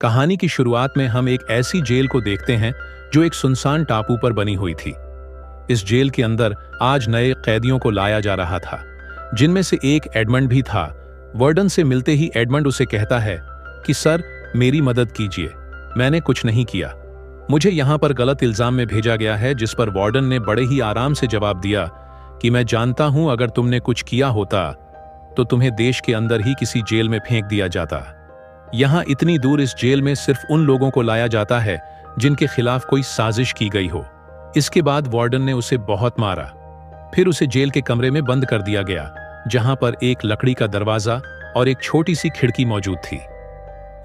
कहानी की शुरुआत में हम एक ऐसी जेल को देखते हैं जो एक सुनसान टापू पर बनी हुई थी। इस जेल के अंदर आज नए कैदियों को लाया जा रहा था, जिनमें से एक एडमंड भी था। वार्डन से मिलते ही एडमंड उसे कहता है कि सर, मेरी मदद कीजिए, मैंने कुछ नहीं किया। मुझे यहाँ पर गलत इल्जाम में भेजा गया है। जिस पर वार्डन ने बड़े ही आराम से जवाब दिया कि मैं जानता हूं, अगर तुमने कुछ किया होता तो तुम्हें देश के अंदर ही किसी जेल में फेंक दिया जाता। यहाँ इतनी दूर इस जेल में सिर्फ उन लोगों को लाया जाता है जिनके खिलाफ कोई साजिश की गई हो। इसके बाद वार्डन ने उसे बहुत मारा। फिर उसे जेल के कमरे में बंद कर दिया गया, जहां पर एक लकड़ी का दरवाजा और एक छोटी सी खिड़की मौजूद थी।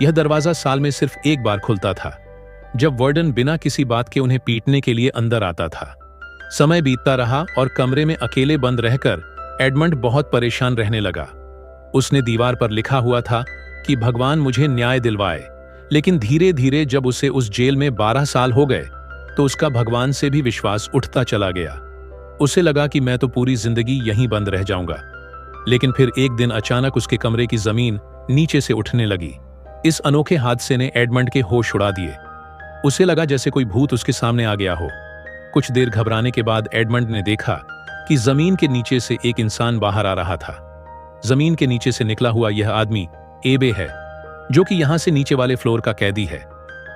यह दरवाजा साल में सिर्फ एक बार खुलता था, जब वार्डन बिना किसी बात के उन्हें पीटने के लिए अंदर आता था। समय बीतता रहा और कमरे में अकेले बंद रहकर एडमंड बहुत परेशान रहने लगा। उसने दीवार पर लिखा हुआ था कि भगवान मुझे न्याय दिलवाए, लेकिन धीरे धीरे जब उसे उस जेल में 12 साल हो गए तो उसका भगवान से भी विश्वास उठता चला गया। उसे लगा कि मैं तो पूरी जिंदगी यहीं बंद रह जाऊंगा। लेकिन फिर एक दिन अचानक उसके कमरे की जमीन नीचे से उठने लगी। इस अनोखे हादसे ने एडमंड के होश उड़ा दिए। उसे लगा जैसे कोई भूत उसके सामने आ गया हो। कुछ देर घबराने के बाद एडमंड ने देखा कि जमीन के नीचे से एक इंसान बाहर आ रहा था। जमीन के नीचे से निकला हुआ यह आदमी एबे है, जो कि यहां से नीचे वाले फ्लोर का कैदी है।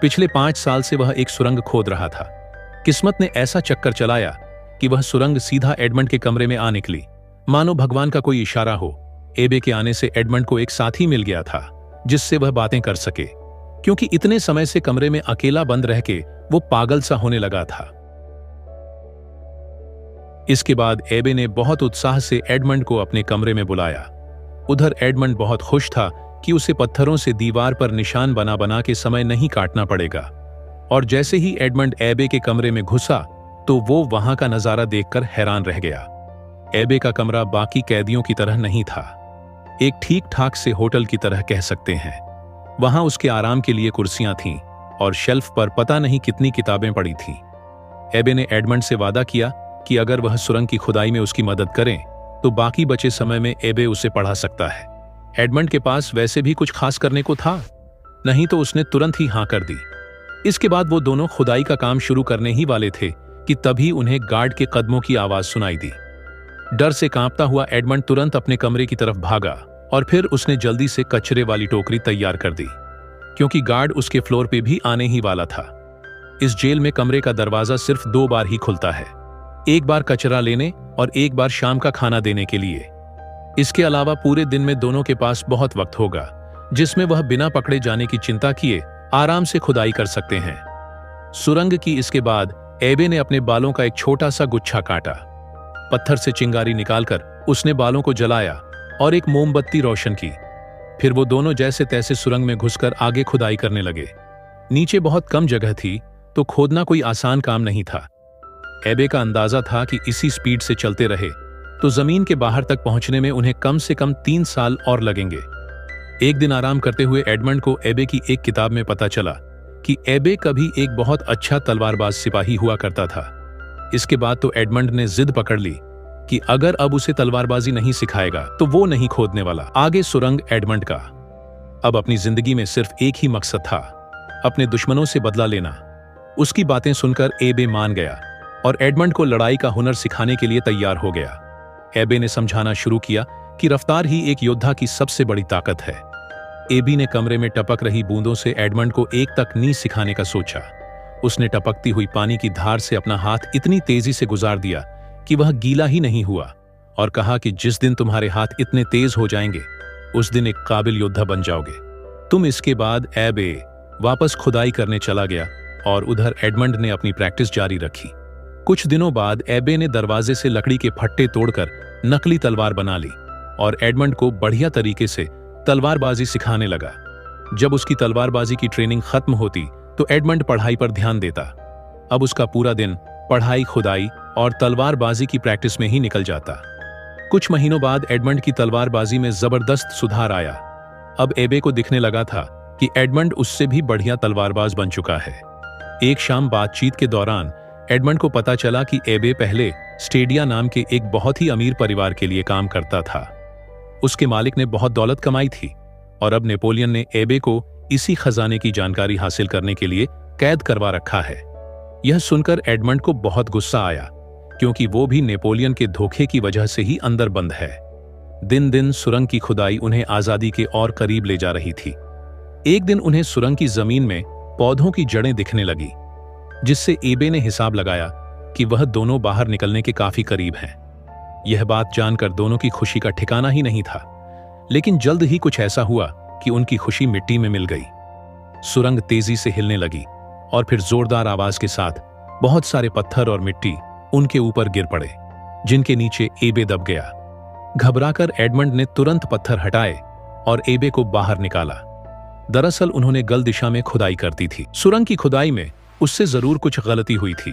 पिछले 5 साल से वह एक सुरंग खोद रहा था। किस्मत ने ऐसा चक्कर चलाया कि वह सुरंग सीधा एडमंड के कमरे में आ निकली, मानो भगवान का कोई इशारा हो। एबे के आने से एडमंड को एक साथी मिल गया था जिससे वह बातें कर सके, क्योंकि इतने समय से कमरे में अकेला बंद रह के वो पागल सा होने लगा था। इसके बाद एबे ने बहुत उत्साह से एडमंड को अपने कमरे में बुलाया। उधर एडमंड बहुत खुश था कि उसे पत्थरों से दीवार पर निशान बना बना के समय नहीं काटना पड़ेगा। और जैसे ही एडमंड एबे के कमरे में घुसा तो वो वहां का नजारा देखकर हैरान रह गया। एबे का कमरा बाकी कैदियों की तरह नहीं था। एक ठीक ठाक से होटल की तरह कह सकते हैं। वहां उसके आराम के लिए कुर्सियां थीं और शेल्फ पर पता नहीं कितनी किताबें पड़ी थीं। एबे ने एडमंड से वादा किया कि अगर वह सुरंग की खुदाई में उसकी मदद करें तो बाकी बचे समय में एबे उसे पढ़ा सकता है। एडमंड के पास वैसे भी कुछ खास करने को था नहीं, तो उसने तुरंत ही हां कर दी। इसके बाद वो दोनों खुदाई का काम शुरू करने ही वाले थे कि तभी उन्हें गार्ड के कदमों की आवाज सुनाई दी। डर से कांपता हुआ एडमंड तुरंत अपने कमरे की तरफ भागा और फिर उसने जल्दी से कचरे वाली टोकरी तैयार कर दी, क्योंकि गार्ड उसके फ्लोर पे भी आने ही वाला था। इस जेल में कमरे का दरवाजा सिर्फ 2 बार ही खुलता है, एक बार कचरा लेने और एक बार शाम का खाना देने के लिए। इसके अलावा पूरे दिन में दोनों के पास बहुत वक्त होगा, जिसमें वह बिना पकड़े जाने की चिंता किए आराम से खुदाई कर सकते हैं। सुरंग की इसके बाद एबे ने अपने बालों का एक छोटा सा गुच्छा काटा। पत्थर से चिंगारी निकालकर उसने बालों को जलाया और एक मोमबत्ती रोशन की। फिर वो दोनों जैसे तैसे सुरंग में घुसकर आगे खुदाई करने लगे। नीचे बहुत कम जगह थी, तो खोदना कोई आसान काम नहीं था। एबे का अंदाजा था कि इसी स्पीड से चलते रहे तो जमीन के बाहर तक पहुंचने में उन्हें कम से कम 3 साल और लगेंगे। एक दिन आराम करते हुए एडमंड को एबे की एक किताब में पता चला कि एबे कभी एक बहुत अच्छा तलवारबाज सिपाही हुआ करता था। इसके बाद तो एडमंड ने जिद पकड़ ली कि अगर अब उसे तलवारबाजी नहीं सिखाएगा तो वो नहीं खोदने वाला आगे सुरंग एडमंड का। अब अपनी जिंदगी में सिर्फ एक ही मकसद था, अपने दुश्मनों से बदला लेना। उसकी बातें सुनकर एबे मान गया और एडमंड को लड़ाई का हुनर सिखाने के लिए तैयार हो गया। एबे ने समझाना शुरू किया कि रफ्तार ही एक योद्धा की सबसे बड़ी ताकत है। एबी ने कमरे में टपक रही बूंदों से एडमंड को एक तकनीक सिखाने का सोचा। उसने टपकती हुई पानी की धार से अपना हाथ इतनी तेजी से गुजार दिया कि वह गीला ही नहीं हुआ, और कहा कि जिस दिन तुम्हारे हाथ इतने तेज हो जाएंगे उस दिन एक काबिल योद्धा बन जाओगे तुम। इसके बाद एबे वापस खुदाई करने चला गया और उधर एडमंड ने अपनी प्रैक्टिस जारी रखी। कुछ दिनों बाद एबे ने दरवाजे से लकड़ी के फट्टे तोड़कर नकली तलवार बना ली और एडमंड को बढ़िया तरीके से तलवारबाजी सिखाने लगा। जब उसकी तलवारबाजी की ट्रेनिंग खत्म होती तो एडमंड पढ़ाई पर ध्यान देता। अब उसका पूरा दिन पढ़ाई, खुदाई और तलवारबाजी की प्रैक्टिस में ही निकल जाता। कुछ महीनों बाद एडमंड की तलवारबाजी में जबरदस्त सुधार आया। अब एबे को दिखने लगा था कि एडमंड उससे भी बढ़िया तलवारबाज बन चुका है। एक शाम बातचीत के दौरान एडमंड को पता चला कि एबे पहले स्टेडिया नाम के एक बहुत ही अमीर परिवार के लिए काम करता था। उसके मालिक ने बहुत दौलत कमाई थी और अब नेपोलियन ने एबे को इसी खजाने की जानकारी हासिल करने के लिए कैद करवा रखा है। यह सुनकर एडमंड को बहुत गुस्सा आया, क्योंकि वो भी नेपोलियन के धोखे की वजह से ही अंदर बंद है। दिन दिन सुरंग की खुदाई उन्हें आजादी के और करीब ले जा रही थी। एक दिन उन्हें सुरंग की जमीन में पौधों की जड़ें दिखने लगी, जिससे एबे ने हिसाब लगाया कि वह दोनों बाहर निकलने के काफी करीब हैं। यह बात जानकर दोनों की खुशी का ठिकाना ही नहीं था, लेकिन जल्द ही कुछ ऐसा हुआ कि उनकी खुशी मिट्टी में मिल गई। सुरंग तेजी से हिलने लगी और फिर जोरदार आवाज के साथ बहुत सारे पत्थर और मिट्टी उनके ऊपर गिर पड़े, जिनके नीचे एबे दब गया। घबराकर एडमंड ने तुरंत पत्थर हटाए और एबे को बाहर निकाला। दरअसल उन्होंने गलत दिशा में खुदाई करती थी। सुरंग की खुदाई में उससे जरूर कुछ गलती हुई थी,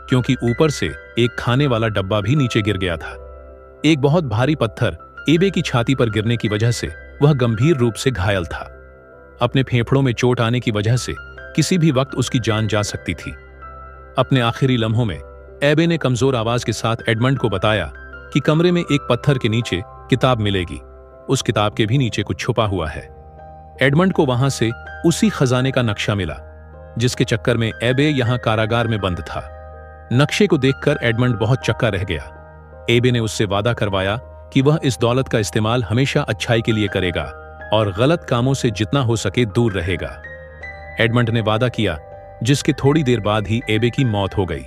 क्योंकि ऊपर से एक खाने वाला डब्बा भी नीचे गिर गया था। एक बहुत भारी पत्थर एबे की छाती पर गिरने की वजह से वह गंभीर रूप से घायल था। अपने फेफड़ों में चोट आने की वजह से किसी भी वक्त उसकी जान जा सकती थी। अपने आखिरी लम्हों में एबे ने कमजोर आवाज के साथ एडमंड को बताया कि कमरे में एक पत्थर के नीचे किताब मिलेगी। उस किताब के भी नीचे कुछ छुपा हुआ है। एडमंड को वहां से उसी खजाने का नक्शा मिला, जिसके चक्कर में एबे यहां कारागार में बंद था। नक्शे को देखकर एडमंड बहुत चक्का रह गया। एबे ने उससे वादा करवाया कि वह इस दौलत का इस्तेमाल हमेशा अच्छाई के लिए करेगा और गलत कामों से जितना हो सके दूर रहेगा। एडमंड ने वादा किया, जिसके थोड़ी देर बाद ही एबे की मौत हो गई।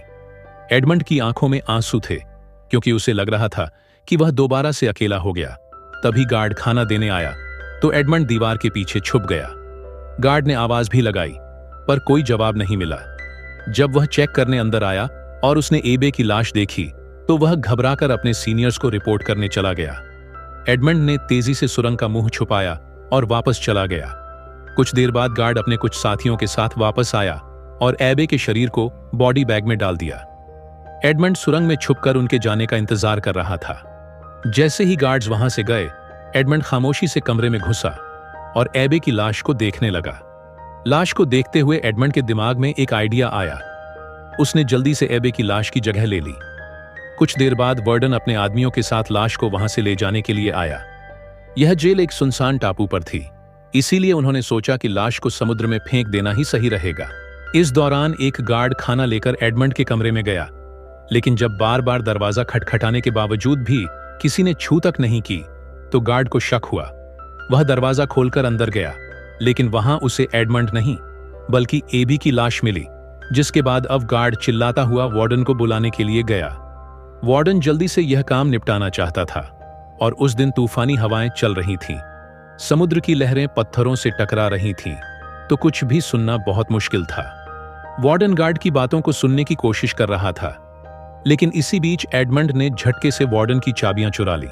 एडमंड की आंखों में आंसू थे, क्योंकि उसे लग रहा था कि वह दोबारा से अकेला हो गया। तभी गार्ड खाना देने आया तो एडमंड दीवार के पीछे छुप गया। गार्ड ने आवाज भी लगाई, पर कोई जवाब नहीं मिला। जब वह चेक करने अंदर आया और उसने एबे की लाश देखी, तो वह घबराकर अपने सीनियर्स को रिपोर्ट करने चला गया। एडमंड ने तेजी से सुरंग का मुंह छुपाया और वापस चला गया। कुछ देर बाद गार्ड अपने कुछ साथियों के साथ वापस आया और एबे के शरीर को बॉडी बैग में डाल दिया। एडमंड सुरंग में छुपकर उनके जाने का इंतजार कर रहा था। जैसे ही गार्ड्स वहां से गए, एडमंड खामोशी से कमरे में घुसा और एबे की लाश को देखने लगा। लाश को देखते हुए एडमंड के दिमाग में एक आइडिया आया। उसने जल्दी से एबे की लाश की जगह ले ली। कुछ देर बाद वार्डन अपने आदमियों के साथ लाश को वहां से ले जाने के लिए आया। यह जेल एक सुनसान टापू पर थी, इसीलिए उन्होंने सोचा कि लाश को समुद्र में फेंक देना ही सही रहेगा। इस दौरान एक गार्ड खाना लेकर एडमंड के कमरे में गया, लेकिन जब बार बार दरवाजा खटखटाने के बावजूद भी किसी ने छू तक नहीं की, तो गार्ड को शक हुआ। वह दरवाजा खोलकर अंदर गया, लेकिन वहां उसे एडमंड नहीं बल्कि एबी की लाश मिली, जिसके बाद अब गार्ड चिल्लाता हुआ वार्डन को बुलाने के लिए गया। वार्डन जल्दी से यह काम निपटाना चाहता था और उस दिन तूफानी हवाएं चल रही थीं। समुद्र की लहरें पत्थरों से टकरा रही थीं, तो कुछ भी सुनना बहुत मुश्किल था। वार्डन गार्ड की बातों को सुनने की कोशिश कर रहा था, लेकिन इसी बीच एडमंड ने झटके से वार्डन की चाबियां चुरा ली।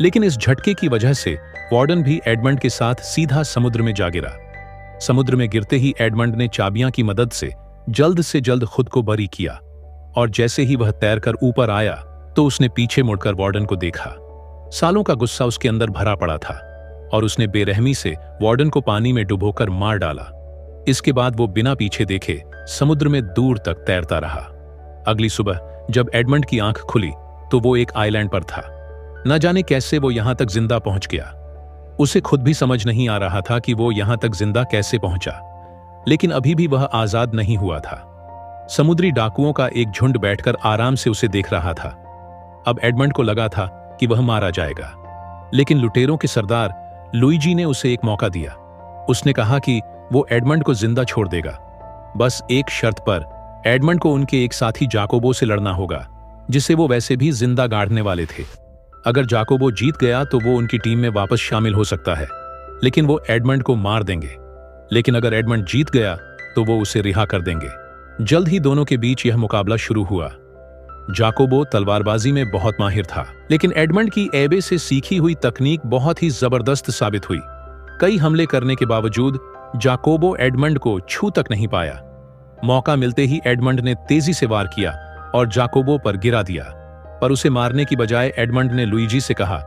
लेकिन इस झटके की वजह से वार्डन भी एडमंड के साथ सीधा समुद्र में जा गिरा। समुद्र में गिरते ही एडमंड ने चाबियां की मदद से जल्द खुद को बरी किया, और जैसे ही वह तैरकर ऊपर आया तो उसने पीछे मुड़कर वार्डन को देखा। सालों का गुस्सा उसके अंदर भरा पड़ा था और उसने बेरहमी से वार्डन को पानी में डुबोकर मार डाला। इसके बाद वो बिना पीछे देखे समुद्र में दूर तक तैरता रहा। अगली सुबह जब एडमंड की आंख खुली तो वो एक आइलैंड पर था। न जाने कैसे वो यहां तक जिंदा पहुंच गया। उसे खुद भी समझ नहीं आ रहा था कि वो यहां तक जिंदा कैसे पहुंचा, लेकिन अभी भी वह आजाद नहीं हुआ था। समुद्री डाकुओं का एक झुंड बैठकर आराम से उसे देख रहा था। अब एडमंड को लगा था कि वह मारा जाएगा, लेकिन लुटेरों के सरदार लुईजी ने उसे एक मौका दिया। उसने कहा कि वो एडमंड को जिंदा छोड़ देगा, बस एक शर्त पर। एडमंड को उनके एक साथी जाकोबो से लड़ना होगा, जिसे वो वैसे भी जिंदा गाड़ने वाले थे। अगर जाकोबो जीत गया तो वो उनकी टीम में वापस शामिल हो सकता है, लेकिन वो एडमंड को मार देंगे। लेकिन अगर एडमंड जीत गया तो वो उसे रिहा कर देंगे। जल्द ही दोनों के बीच यह मुकाबला शुरू हुआ। जाकोबो तलवारबाजी में बहुत माहिर था, लेकिन एडमंड की एबे से सीखी हुई तकनीक बहुत ही जबरदस्त साबित हुई। कई हमले करने के बावजूद जाकोबो एडमंड को छू तक नहीं पाया। मौका मिलते ही एडमंड ने तेजी से वार किया और जाकोबो पर गिरा दिया, पर उसे मारने की बजाय एडमंड ने लुईजी से कहा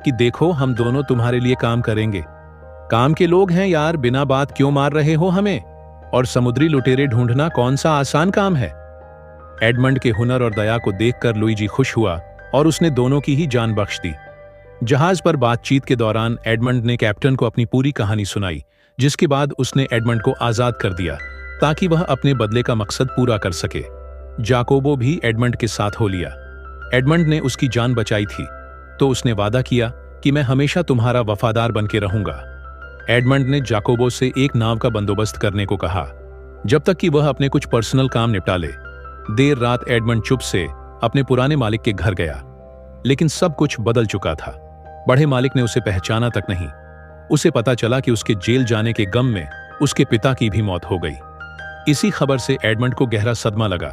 कि देखो, हम दोनों तुम्हारे लिए काम करेंगे। काम के लोग हैं यार, बिना बात क्यों मार रहे हो हमें? और समुद्री लुटेरे ढूंढना कौन सा आसान काम है? एडमंड के हुनर और दया को देखकर लुईजी खुश हुआ और उसने दोनों की ही जान बख्श दी। जहाज पर बातचीत के दौरान एडमंड ने कैप्टन को अपनी पूरी कहानी सुनाई, जिसके बाद उसने एडमंड को आजाद कर दिया ताकि वह अपने बदले का मकसद पूरा कर सके। जाकोबो भी एडमंड के साथ हो लिया। एडमंड ने उसकी जान बचाई थी तो उसने वादा किया कि मैं हमेशा तुम्हारा वफादार बनके रहूंगा। एडमंड ने जाकोबो से एक नाव का बंदोबस्त करने को कहा जब तक कि वह अपने कुछ पर्सनल काम निपटा ले। देर रात एडमंड चुप से अपने पुराने मालिक के घर गया, लेकिन सब कुछ बदल चुका था। बड़े मालिक ने उसे पहचाना तक नहीं। उसे पता चला कि उसके जेल जाने के गम में उसके पिता की भी मौत हो गई। इसी खबर से एडमंड को गहरा सदमा लगा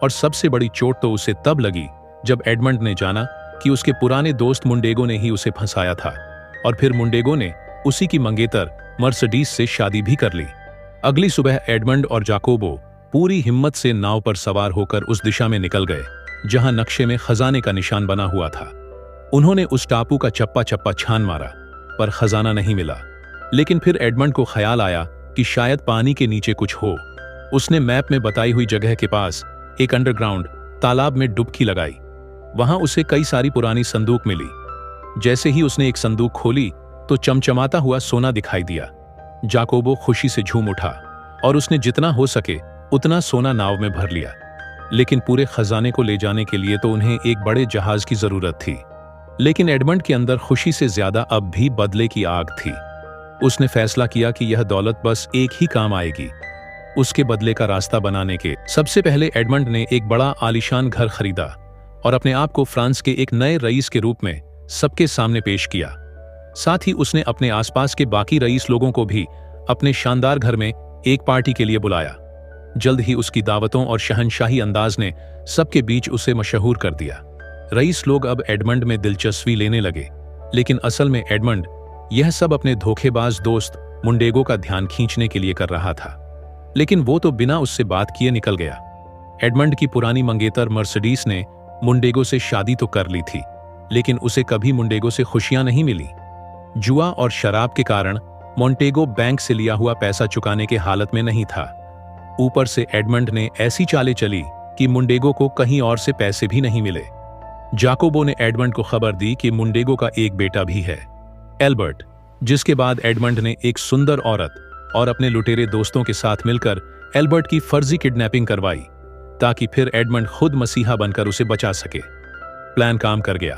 और सबसे बड़ी चोट तो उसे तब लगी जब एडमंड ने जाना कि उसके पुराने दोस्त मुंडेगो ने ही उसे फंसाया था और फिर मुंडेगो ने उसी की मंगेतर मर्सिडीज से शादी भी कर ली। अगली सुबह एडमंड और जाकोबो पूरी हिम्मत से नाव पर सवार होकर उस दिशा में निकल गए जहां नक्शे में खजाने का निशान बना हुआ था। उन्होंने उस टापू का चप्पा चप्पा छान मारा पर खजाना नहीं मिला। लेकिन फिर एडमंड को ख्याल आया कि शायद पानी के नीचे कुछ हो। उसने मैप में बताई हुई जगह के पास एक अंडरग्राउंड तालाब में डुबकी लगाई। वहां उसे कई सारी पुरानी संदूक मिली। जैसे ही उसने एक संदूक खोली तो चमचमाता हुआ सोना दिखाई दिया। जाकोबो खुशी से झूम उठा और उसने जितना हो सके उतना सोना नाव में भर लिया। लेकिन पूरे खजाने को ले जाने के लिए तो उन्हें एक बड़े जहाज की जरूरत थी। लेकिन एडमंड के अंदर खुशी से ज्यादा अब भी बदले की आग थी। उसने फैसला किया कि यह दौलत बस एक ही काम आएगी, उसके बदले का रास्ता बनाने के। सबसे पहले एडमंड ने एक बड़ा आलीशान घर खरीदा और अपने आप को फ्रांस के एक नए रईस के रूप में सबके सामने पेश किया। साथ ही उसने अपने आसपास के बाकी रईस लोगों को भी अपने शानदार घर में एक पार्टी के लिए बुलाया। जल्द ही उसकी दावतों और शहंशाही अंदाज ने सबके बीच उसे मशहूर कर दिया। रईस लोग अब एडमंड में दिलचस्पी लेने लगे, लेकिन असल में एडमंड यह सब अपने धोखेबाज दोस्त मुंडेगो का ध्यान खींचने के लिए कर रहा था। लेकिन वो तो बिना उससे बात किए निकल गया। एडमंड की पुरानी मंगेतर मर्सिडीज ने मुंडेगो से शादी तो कर ली थी, लेकिन उसे कभी मुंडेगो से खुशियां नहीं मिली। जुआ और शराब के कारण मोंटेगो बैंक से लिया हुआ पैसा चुकाने के हालत में नहीं था। ऊपर से एडमंड ने ऐसी चालें चली कि मुंडेगो को कहीं और से पैसे भी नहीं मिले। जाकोबो ने एडमंड को खबर दी कि मुंडेगो का एक बेटा भी है, एल्बर्ट, जिसके बाद एडमंड ने एक सुंदर औरत और अपने लुटेरे दोस्तों के साथ मिलकर एल्बर्ट की फर्जी किडनैपिंग करवाई ताकि फिर एडमंड खुद मसीहा बनकर उसे बचा सके। प्लान काम कर गया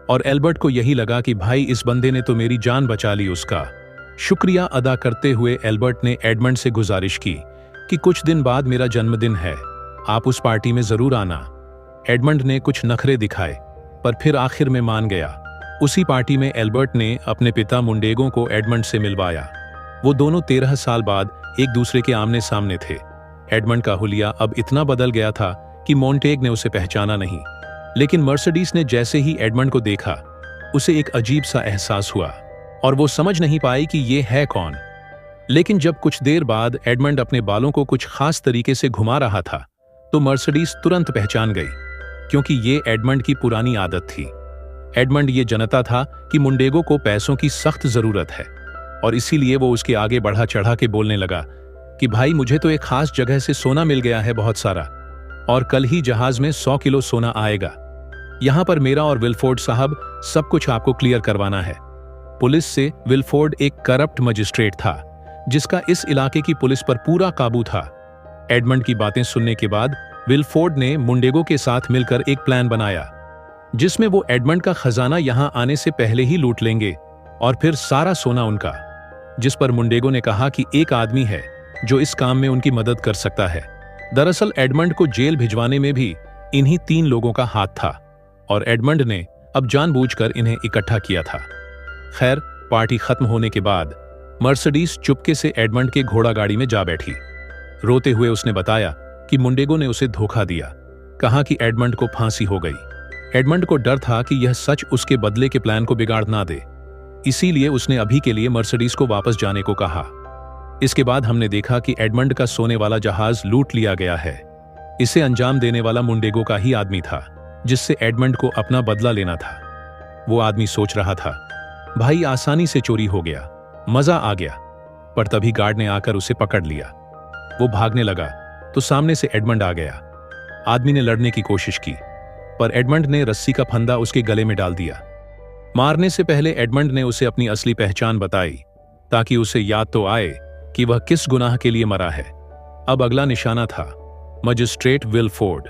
और एल्बर्ट को यही लगा कि भाई इस बंदे ने तो मेरी जान बचा ली। उसका शुक्रिया अदा करते हुए एल्बर्ट ने एडमंड से गुजारिश की कि कुछ दिन बाद मेरा जन्मदिन है, आप उस पार्टी में जरूर आना। एडमंड ने कुछ नखरे दिखाए पर फिर आखिर में मान गया। उसी पार्टी में एल्बर्ट ने अपने पिता मुंडेगो को एडमंड से मिलवाया। वो दोनों 13 साल बाद एक दूसरे के आमने सामने थे। एडमंड का हुलिया अब इतना बदल गया था कि मोंटेग ने उसे पहचाना नहीं, लेकिन मर्सिडीज ने जैसे ही एडमंड को देखा उसे एक अजीब सा एहसास हुआ और वो समझ नहीं पाई कि ये है कौन। लेकिन जब कुछ देर बाद एडमंड अपने बालों को कुछ खास तरीके से घुमा रहा था तो मर्सिडीज तुरंत पहचान गई, क्योंकि ये एडमंड की पुरानी आदत थी। एडमंड ये जानता था कि मुंडेगो को पैसों की सख्त जरूरत है और इसीलिए वो उसके आगे बढ़ा चढ़ा के बोलने लगा कि भाई मुझे तो एक खास जगह से सोना मिल गया है बहुत सारा, और कल ही जहाज में 100 किलो सोना आएगा। यहां पर मेरा और विल्फोर्ड साहब सब कुछ आपको क्लियर करवाना है। पुलिस से विल्फोर्ड एक करप्ट मजिस्ट्रेट था जिसका इस इलाके की पुलिस पर पूरा काबू था। एडमंड की बातें सुनने के बाद विल्फोर्ड ने मुंडेगो के साथ मिलकर एक प्लान बनाया जिसमें वो एडमंड का खजाना यहां आने से पहले ही लूट लेंगे और फिर सारा सोना उनका। जिस पर मुंडेगो ने कहा कि एक आदमी है जो इस काम में उनकी मदद कर सकता है। दरअसल एडमंड को जेल भिजवाने में भी इन्हीं 3 लोगों का हाथ था और एडमंड ने अब जानबूझकर इन्हें इकट्ठा किया था। खैर, पार्टी खत्म होने के बाद मर्सिडीज चुपके से एडमंड के घोड़ा गाड़ी में जा बैठी। रोते हुए उसने बताया कि मुंडेगो ने उसे धोखा दिया, कहा कि एडमंड को फांसी हो गई। एडमंड को डर था कि यह सच उसके बदले के प्लान को बिगाड़ ना दे, इसीलिए उसने अभी के लिए मर्सिडीज को वापस जाने को कहा। इसके बाद हमने देखा कि एडमंड का सोने वाला जहाज लूट लिया गया है। इसे अंजाम देने वाला मुंडेगो का ही आदमी था जिससे एडमंड को अपना बदला लेना था। वो आदमी सोच रहा था, भाई आसानी से चोरी हो गया, मजा आ गया, पर तभी गार्ड ने आकर उसे पकड़ लिया। वो भागने लगा तो सामने से एडमंड आ गया। आदमी ने लड़ने की कोशिश की पर एडमंड ने रस्सी का फंदा उसके गले में डाल दिया। मारने से पहले एडमंड ने उसे अपनी असली पहचान बताई ताकि उसे याद तो आए कि वह किस गुनाह के लिए मरा है। अब अगला निशाना था मजिस्ट्रेट विलफोर्ड।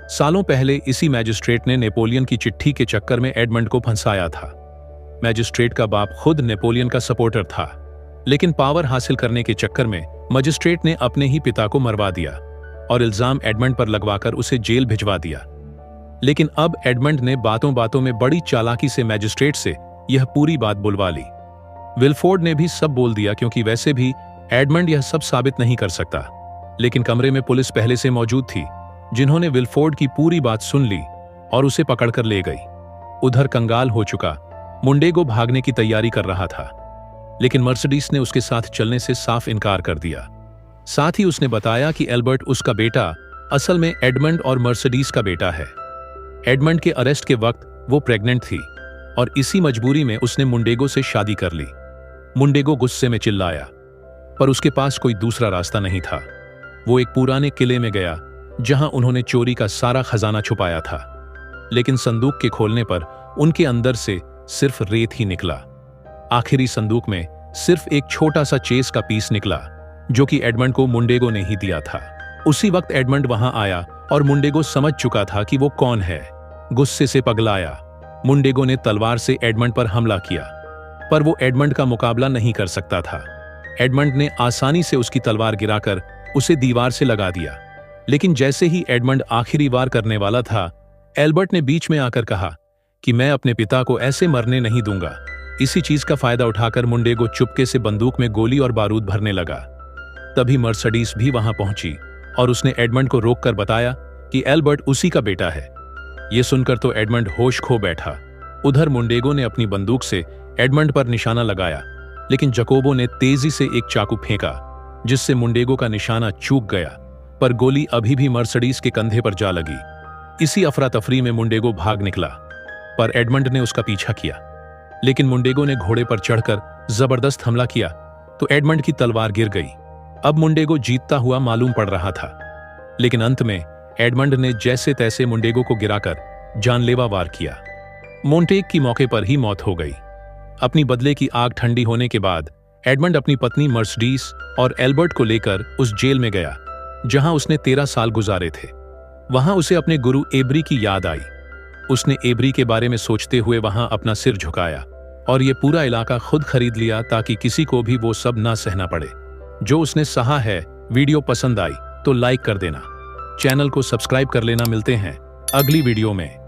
सालों पहले इसी मैजिस्ट्रेट ने नेपोलियन की चिट्ठी के चक्कर में एडमंड को फंसाया था। मैजिस्ट्रेट का बाप खुद नेपोलियन का सपोर्टर था, लेकिन पावर हासिल करने के चक्कर में मजिस्ट्रेट ने अपने ही पिता को मरवा दिया और इल्जाम एडमंड पर लगवाकर उसे जेल भिजवा दिया। लेकिन अब एडमंड ने बातों बातों में बड़ी चालाकी से मैजिस्ट्रेट से यह पूरी बात बुलवा ली। विलफोर्ड ने भी सब बोल दिया, क्योंकि वैसे भी एडमंड यह सब साबित नहीं कर सकता। लेकिन कमरे में पुलिस पहले से मौजूद थी, जिन्होंने विलफोर्ड की पूरी बात सुन ली और उसे पकड़कर ले गई। उधर कंगाल हो चुका मुंडेगो भागने की तैयारी कर रहा था, लेकिन मर्सिडीज ने उसके साथ चलने से साफ इनकार कर दिया। साथ ही उसने बताया कि एल्बर्ट उसका बेटा असल में एडमंड और मर्सिडीज का बेटा है। एडमंड के अरेस्ट के वक्त वो प्रेग्नेंट थी और इसी मजबूरी में उसने मुंडेगो से शादी कर ली। मुंडेगो गुस्से में चिल्लाया, पर उसके पास कोई दूसरा रास्ता नहीं था। वो एक पुराने किले में गया जहां उन्होंने चोरी का सारा खजाना छुपाया था, लेकिन संदूक के खोलने पर उनके अंदर से सिर्फ रेत ही निकला। आखिरी संदूक में सिर्फ एक छोटा सा चेस का पीस निकला, जो कि एडमंड को मुंडेगो ने ही दिया था। उसी वक्त एडमंड वहां आया और मुंडेगो समझ चुका था कि वो कौन है। गुस्से से पगलाया, मुंडेगो ने तलवार से एडमंड पर हमला किया, पर वो एडमंड का मुकाबला नहीं कर सकता था। एडमंड ने आसानी से उसकी तलवार गिराकर उसे दीवार से लगा दिया। लेकिन जैसे ही एडमंड आखिरी वार करने वाला था, एल्बर्ट ने बीच में आकर कहा कि मैं अपने पिता को ऐसे मरने नहीं दूंगा। इसी चीज का फायदा उठाकर मुंडेगो चुपके से बंदूक में गोली और बारूद भरने लगा। तभी मर्सिडीज भी वहां पहुंची और उसने एडमंड को रोककर बताया कि एल्बर्ट उसी का बेटा है। यह सुनकर तो एडमंड होश खो बैठा। उधर मुंडेगो ने अपनी बंदूक से एडमंड पर निशाना लगाया, लेकिन जकोबो ने तेजी से एक चाकू फेंका, जिससे मुंडेगो का निशाना चूक गया, पर गोली अभी भी मर्सिडीज के कंधे पर जा लगी। इसी अफरा तफरी में मुंडेगो भाग निकला, पर एडमंड ने उसका पीछा किया। लेकिन मुंडेगो ने घोड़े पर चढ़कर जबरदस्त हमला किया तो एडमंड की तलवार गिर गई। अब मुंडेगो जीतता हुआ मालूम पड़ रहा था, लेकिन अंत में एडमंड ने जैसे तैसे मुंडेगो को गिराकर जानलेवा वार किया। मोंटेग की मौके पर ही मौत हो गई। अपनी बदले की आग ठंडी होने के बाद एडमंड अपनी पत्नी मर्सिडीज और एल्बर्ट को लेकर उस जेल में गया जहां उसने 13 साल गुजारे थे। वहां उसे अपने गुरु एब्री की याद आई। उसने एब्री के बारे में सोचते हुए वहां अपना सिर झुकाया और ये पूरा इलाका खुद खरीद लिया ताकि किसी को भी वो सब ना सहना पड़े जो उसने सहा है। वीडियो पसंद आई तो लाइक कर देना, चैनल को सब्सक्राइब कर लेना। मिलते हैं अगली वीडियो में।